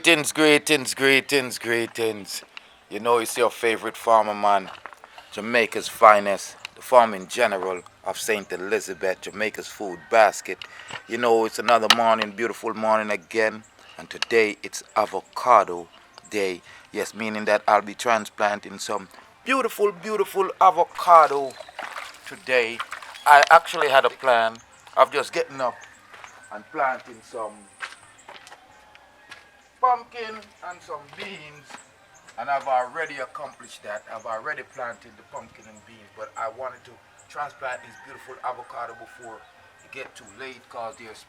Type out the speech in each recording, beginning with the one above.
Greetings. You know it's your favorite farmer man, Jamaica's finest, the farming general of St. Elizabeth, Jamaica's food basket. You know it's another morning, beautiful morning again, and today it's avocado day. Yes, meaning that I'll be transplanting some beautiful avocado today. I actually had a plan of just getting up and planting some pumpkin and some beans, and I've already accomplished that. I've already planted the pumpkin and beans, but I wanted to transplant these beautiful avocado before it get too late because there's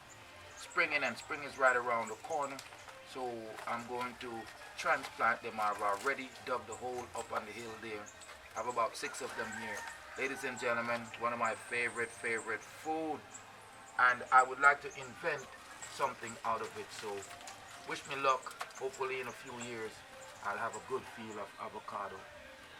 springing and spring is right around the corner. So I'm going to transplant them. I've already dug the hole up on the hill there. I have about 6 of them here. Ladies and gentlemen, one of my favorite food, and I would like to invent something out of it. So wish me luck. Hopefully in a few years I'll have a good feel of avocado.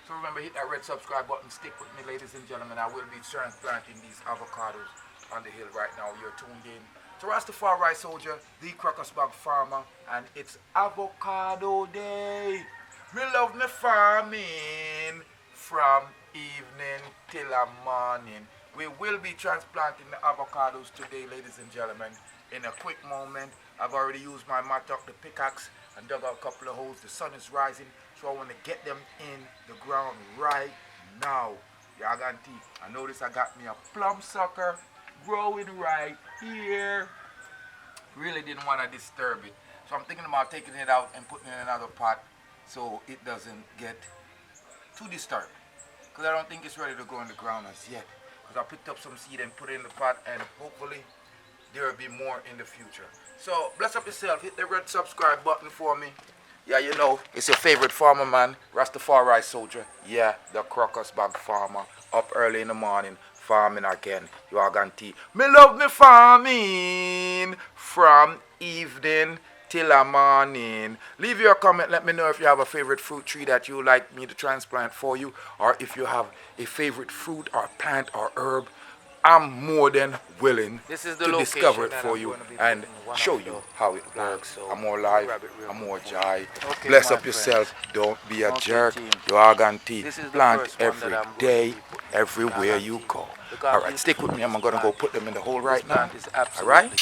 So remember, hit that red subscribe button. Stick with me, ladies and gentlemen. I will be transplanting these avocados on the hill right now. You're tuned in to Rastafari Soldier, the Crocus farmer, and it's avocado day. Me love me farming from evening till a morning. We will be transplanting the avocados today, ladies and gentlemen. In a quick moment, I've already used my mattock, the pickaxe, and dug out a couple of holes. The sun is rising, so I want to get them in the ground right now. Yaganti, I notice I got me a plum sucker growing right here. Really didn't want to disturb it, so I'm thinking about taking it out and putting it in another pot so it doesn't get too disturbed, because I don't think it's ready to go in the ground as yet, because I picked up some seed and put it in the pot, and hopefully there will be more in the future. So bless up yourself. Hit the red subscribe button for me. Yeah, you know, it's your favorite farmer man, Rastafari Soldier. Yeah, the Crocus farmer. Up early in the morning, farming again. You are gonna tea. Me love me farming from evening till a morning. Leave your comment. Let me know if you have a favorite fruit tree that you like me to transplant for you, or if you have a favorite fruit or plant or herb. I'm more than willing to discover it for you and show you how it works. So I'm more live, I'm more joy. Okay, bless up yourself, don't be a jerk. You are going to plant every day, everywhere you go. Alright, stick with me. I'm going to go put them in the hole right now. Alright?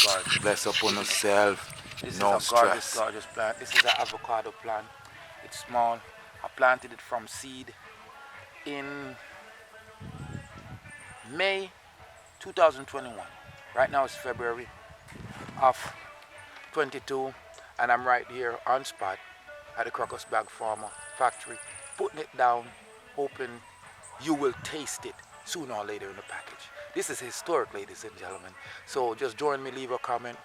Bless up on yourself. No stress. Gorgeous plant. This is an avocado plant. It's small. I planted it from seed in May 2021. Right now it's February of 22, and I'm right here on spot at the Crocus Farmer factory, putting it down, hoping you will taste it sooner or later in the package. This is historic, ladies and gentlemen. So just join me, leave a comment.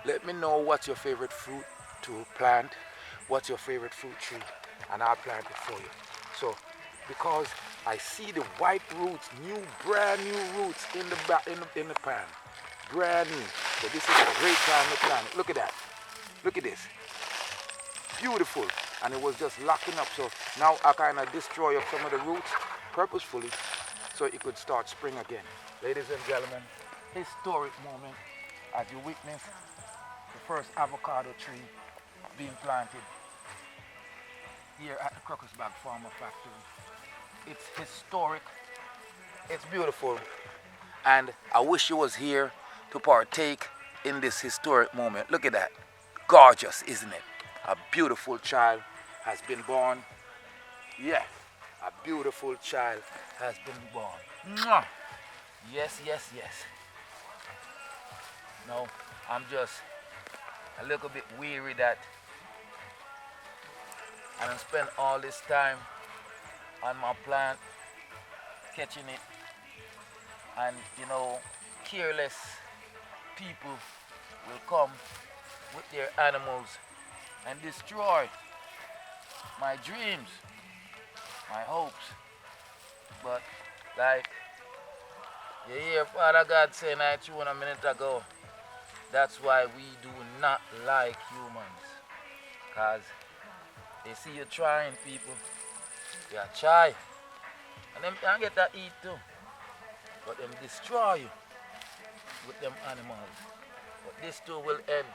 Let me know what's your favorite fruit to plant, what's your favorite fruit tree, and I'll plant it for you. So, because I see the white roots, brand new roots in the pan, brand new. So this is a great time to plant it. Look at that. Look at this. Beautiful. And it was just locking up. So now I kind of destroy up some of the roots purposefully so it could start spring again. Ladies and gentlemen, historic moment as you witness the first avocado tree being planted here at the Crocus Farmer factory. It's historic, it's beautiful, and I wish you was here to partake in this historic moment. Look at that. Gorgeous, isn't it? A beautiful child has been born. Yes, a beautiful child has been born. Mwah! Yes. No, I'm just a little bit weary that I don't spend all this time on my plant, catching it, and careless people will come with their animals and destroy my dreams, my hopes. But like you hear Father God saying I to you a minute ago, that's why we do not like humans, because they see you trying, people. Yeah, try. And them can get that eat too. But them destroy you with them animals. But this too will end.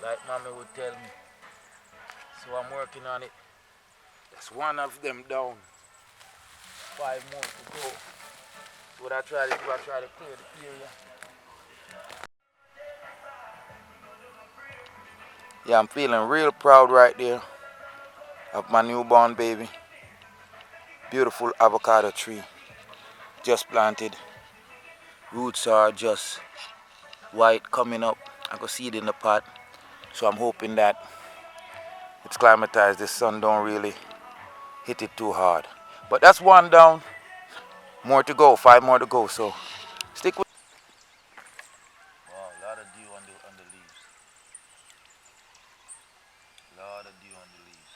Like mommy would tell me. So I'm working on it. That's one of them down. 5 more to go. So what I try to do, I try to clear the area. Yeah, I'm feeling real proud right there of my newborn baby. Beautiful avocado tree, just planted. Roots are just white coming up. I can see it in the pot. So I'm hoping that it's climatized. The sun don't really hit it too hard. But that's one down. More to go. 5 more to go. So stick with. Wow, a lot of dew on the leaves. A lot of dew on the leaves.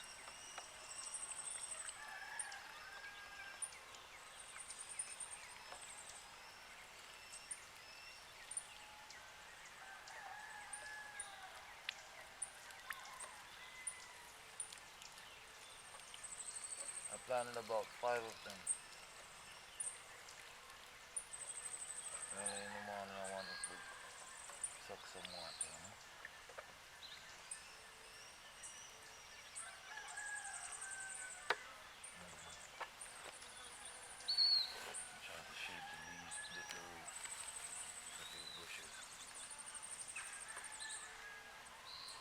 I planted about 5 of them. And in the morning I want to suck some water. Try to shade the leaves, little bushes.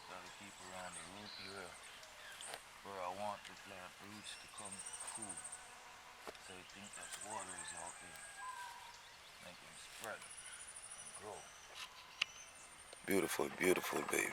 Gotta keep around the root area where I want the plant roots to come through. So I think that water is okay. Make them spread and grow. Beautiful, beautiful baby.